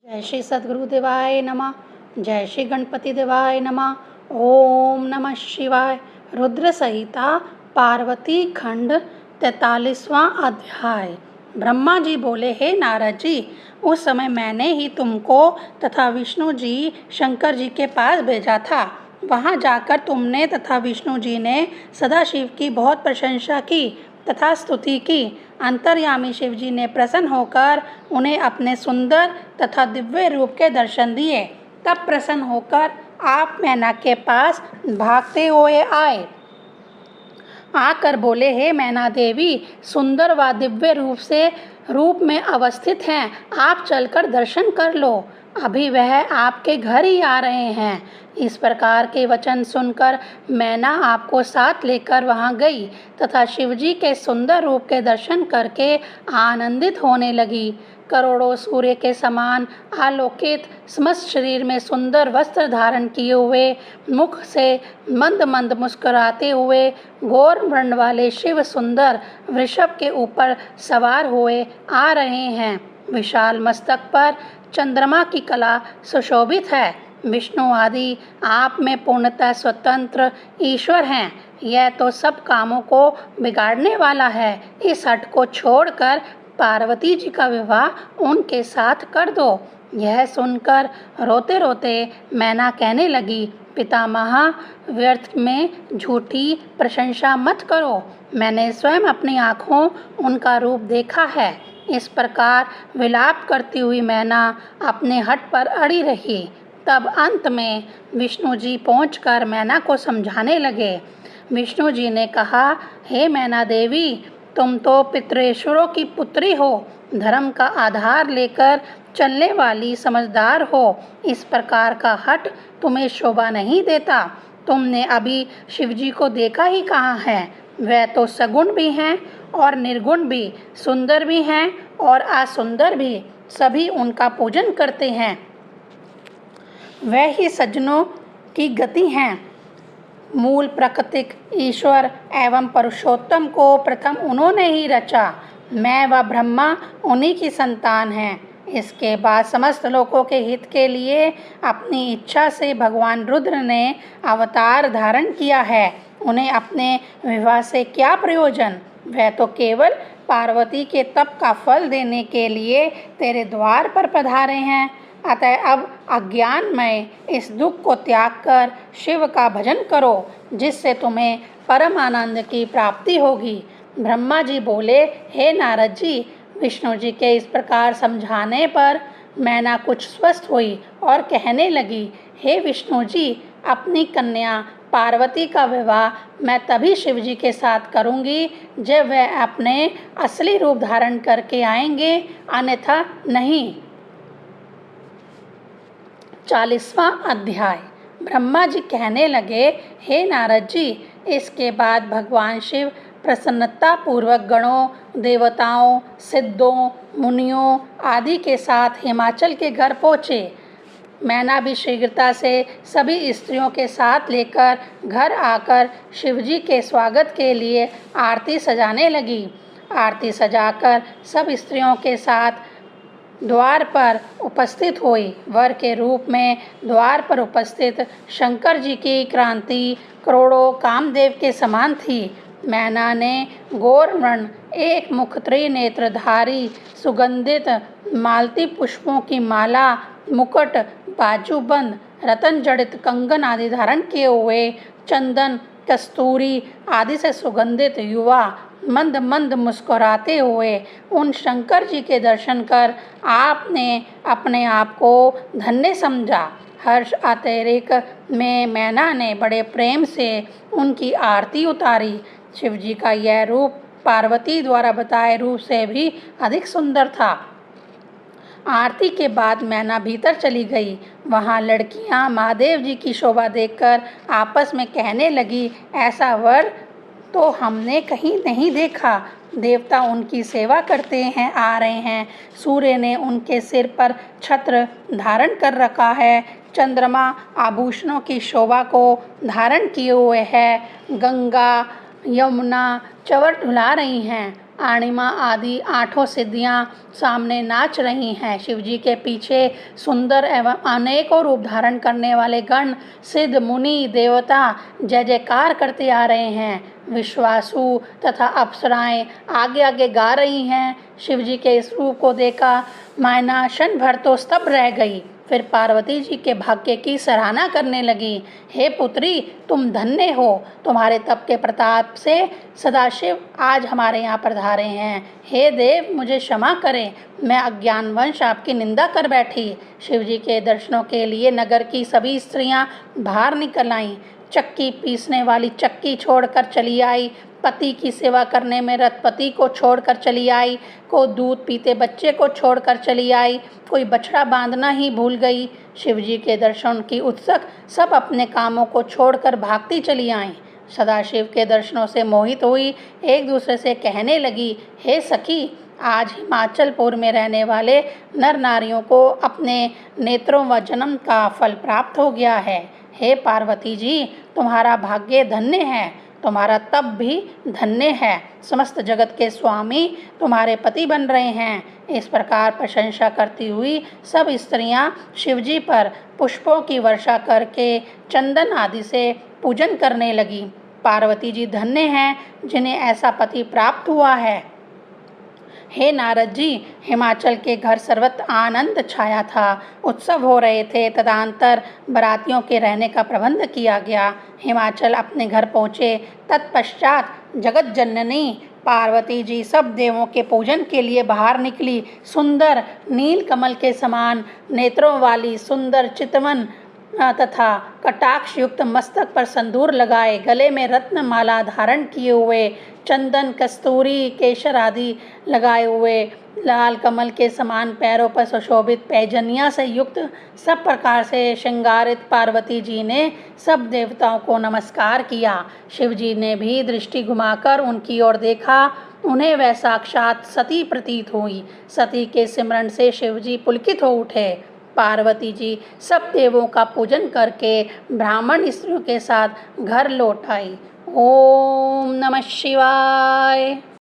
जय श्री सद्गुरु देवाय नमः। जय श्री गणपति देवाय नमः। ओम नमः शिवाय। रुद्र संहिता पार्वती खंड 43वां अध्याय। ब्रह्मा जी बोले, हे नारद जी, उस समय मैंने ही तुमको तथा विष्णु जी शंकर जी के पास भेजा था। वहां जाकर तुमने तथा विष्णु जी ने सदाशिव की बहुत प्रशंसा की तथा स्तुति की। अंतर्यामी शिव जी ने प्रसन्न होकर उन्हें अपने सुंदर तथा दिव्य रूप के दर्शन दिए। तब प्रसन्न होकर आप मैना के पास भागते हुए आए। आकर बोले, हे मैना देवी, सुंदर व दिव्य रूप में अवस्थित हैं, आप चलकर दर्शन कर लो। अभी वह आपके घर ही आ रहे हैं। इस प्रकार के वचन सुनकर मैना आपको साथ लेकर वहां गई तथा शिवजी के सुंदर रूप के दर्शन करके आनंदित होने लगी। करोड़ों सूर्य के समान आलोकित समस्त शरीर में सुंदर वस्त्र धारण किए हुए, मुख से मंद मंद मुस्कुराते हुए गौर वर्ण वाले शिव सुंदर वृषभ के ऊपर सवार हुए आ रहे हैं। विशाल मस्तक पर चंद्रमा की कला सुशोभित है। विष्णु आदि आप में पूर्णतः स्वतंत्र ईश्वर हैं। यह तो सब कामों को बिगाड़ने वाला है। इस हट को छोड़कर पार्वती जी का विवाह उनके साथ कर दो। यह सुनकर रोते रोते मैना कहने लगी, पितामह, व्यर्थ में झूठी प्रशंसा मत करो। मैंने स्वयं अपनी आँखों उनका रूप देखा है। इस प्रकार विलाप करती हुई मैना अपने हट पर अड़ी रही। तब अंत में विष्णु जी पहुंचकर मैना को समझाने लगे। विष्णु जी ने कहा, हे मैना देवी, तुम तो पितृेश्वरों की पुत्री हो, धर्म का आधार लेकर चलने वाली समझदार हो। इस प्रकार का हट तुम्हें शोभा नहीं देता। तुमने अभी शिवजी को देखा ही कहाँ है। वह तो सगुण भी हैं और निर्गुण भी, सुंदर भी हैं और असुंदर भी, सभी उनका पूजन करते हैं। वह ही सज्जनों की गति हैं। मूल प्राकृतिक ईश्वर एवं पुरुषोत्तम को प्रथम उन्होंने ही रचा। मैं व ब्रह्मा उन्हीं की संतान हैं। इसके बाद समस्त लोगों के हित के लिए अपनी इच्छा से भगवान रुद्र ने अवतार धारण किया है। उन्हें अपने विवाह से क्या प्रयोजन? वह तो केवल पार्वती के तप का फल देने के लिए तेरे द्वार पर पधारे हैं। अतः अब अज्ञानमय इस दुख को त्याग कर शिव का भजन करो, जिससे तुम्हें परम आनंद की प्राप्ति होगी। ब्रह्मा जी बोले, हे नारद जी, विष्णु जी के इस प्रकार समझाने पर मैना कुछ स्वस्थ हुई और कहने लगी, हे विष्णु जी, अपनी कन्या पार्वती का विवाह मैं तभी शिव जी के साथ करूंगी जब वह अपने असली रूप धारण करके आएंगे, अन्यथा नहीं। 40वां अध्याय। ब्रह्मा जी कहने लगे, हे नारद जी, इसके बाद भगवान शिव प्रसन्नता पूर्वक गणों, देवताओं, सिद्धों, मुनियों आदि के साथ हिमाचल के घर पहुँचे। मैना भी शीघ्रता से सभी स्त्रियों के साथ लेकर घर आकर शिवजी के स्वागत के लिए आरती सजाने लगी। आरती सजाकर सब स्त्रियों के साथ द्वार पर उपस्थित हुई। वर के रूप में द्वार पर उपस्थित शंकर जी की क्रांति करोड़ों कामदेव के समान थी। मैना ने गौर वर्ण, एक मुख, त्रिनेत्रधारी, सुगंधित मालती पुष्पों की माला, मुकुट, बाजूबंद, रतन जड़ित कंगन आदि धारण किए हुए, चंदन, कस्तूरी आदि से सुगंधित युवा मंद मंद मुस्कुराते हुए उन शंकर जी के दर्शन कर आपने अपने आप को धन्य समझा। हर्ष अतिरेक में मैना ने बड़े प्रेम से उनकी आरती उतारी। शिव जी का यह रूप पार्वती द्वारा बताए रूप से भी अधिक सुंदर था। आरती के बाद मैना भीतर चली गई। वहाँ लड़कियाँ महादेव जी की शोभा देखकर आपस में कहने लगी, ऐसा वर तो हमने कहीं नहीं देखा। देवता उनकी सेवा करते हैं आ रहे हैं। सूर्य ने उनके सिर पर छत्र धारण कर रखा है। चंद्रमा आभूषणों की शोभा को धारण किए हुए है। गंगा यमुना चवर ढुला रही हैं। अणिमा आदि 8 सिद्धियां सामने नाच रही हैं। शिव जी के पीछे सुंदर एवं अनेकों रूप धारण करने वाले गण, सिद्ध, मुनि, देवता जय जयकार करते आ रहे हैं। विश्वासु तथा अप्सराएं आगे आगे गा रही हैं। शिव जी के इस रूप को देखा मैना क्षण भर तो स्तब्ध रह गई, फिर पार्वती जी के भाग्य की सराहना करने लगी। हे पुत्री, तुम धन्य हो, तुम्हारे तप के प्रताप से सदाशिव आज हमारे यहाँ पधारे हैं। हे देव, मुझे क्षमा करें, मैं अज्ञानवश आपकी निंदा कर बैठी। शिव जी के दर्शनों के लिए नगर की सभी स्त्रियां बाहर निकल आईं। चक्की पीसने वाली चक्की छोड़कर चली आई, पति की सेवा करने में रत पति को छोड़कर चली आई, को दूध पीते बच्चे को छोड़कर चली आई, कोई बछड़ा बांधना ही भूल गई। शिव जी के दर्शन की उत्सुक सब अपने कामों को छोड़कर भागती चली आईं। सदाशिव के दर्शनों से मोहित हुई एक दूसरे से कहने लगी, हे सखी, आज हिमाचलपुर में रहने वाले नर नारियों को अपने नेत्रों व जन्म का फल प्राप्त हो गया है। हे पार्वती जी, तुम्हारा भाग्य धन्य है, तुम्हारा तप भी धन्य है। समस्त जगत के स्वामी तुम्हारे पति बन रहे हैं। इस प्रकार प्रशंसा करती हुई सब स्त्रियां शिवजी पर पुष्पों की वर्षा करके चंदन आदि से पूजन करने लगी। पार्वती जी धन्य हैं जिन्हें ऐसा पति प्राप्त हुआ है। हे नारद जी, हिमाचल के घर सर्वत्र आनंद छाया था, उत्सव हो रहे थे। तदनंतर बरातियों के रहने का प्रबंध किया गया। हिमाचल अपने घर पहुँचे। तत्पश्चात जगत जननी पार्वती जी सब देवों के पूजन के लिए बाहर निकली। सुंदर नील कमल के समान नेत्रों वाली सुंदर चितवन तथा कटाक्ष युक्त मस्तक पर संदूर लगाए, गले में रत्न माला धारण किए हुए, चंदन, कस्तूरी, केशर आदि लगाए हुए, लाल कमल के समान पैरों पर सुशोभित पैजनिया से युक्त सब प्रकार से श्रृंगारित पार्वती जी ने सब देवताओं को नमस्कार किया। शिव जी ने भी दृष्टि घुमाकर उनकी ओर देखा। उन्हें वह साक्षात सती प्रतीत हुई। सती के सिमरन से शिव जी पुलकित हो उठे। पार्वती जी सब देवों का पूजन करके ब्राह्मण स्त्रियों के साथ घर लौट आई। ओम नमः शिवाय।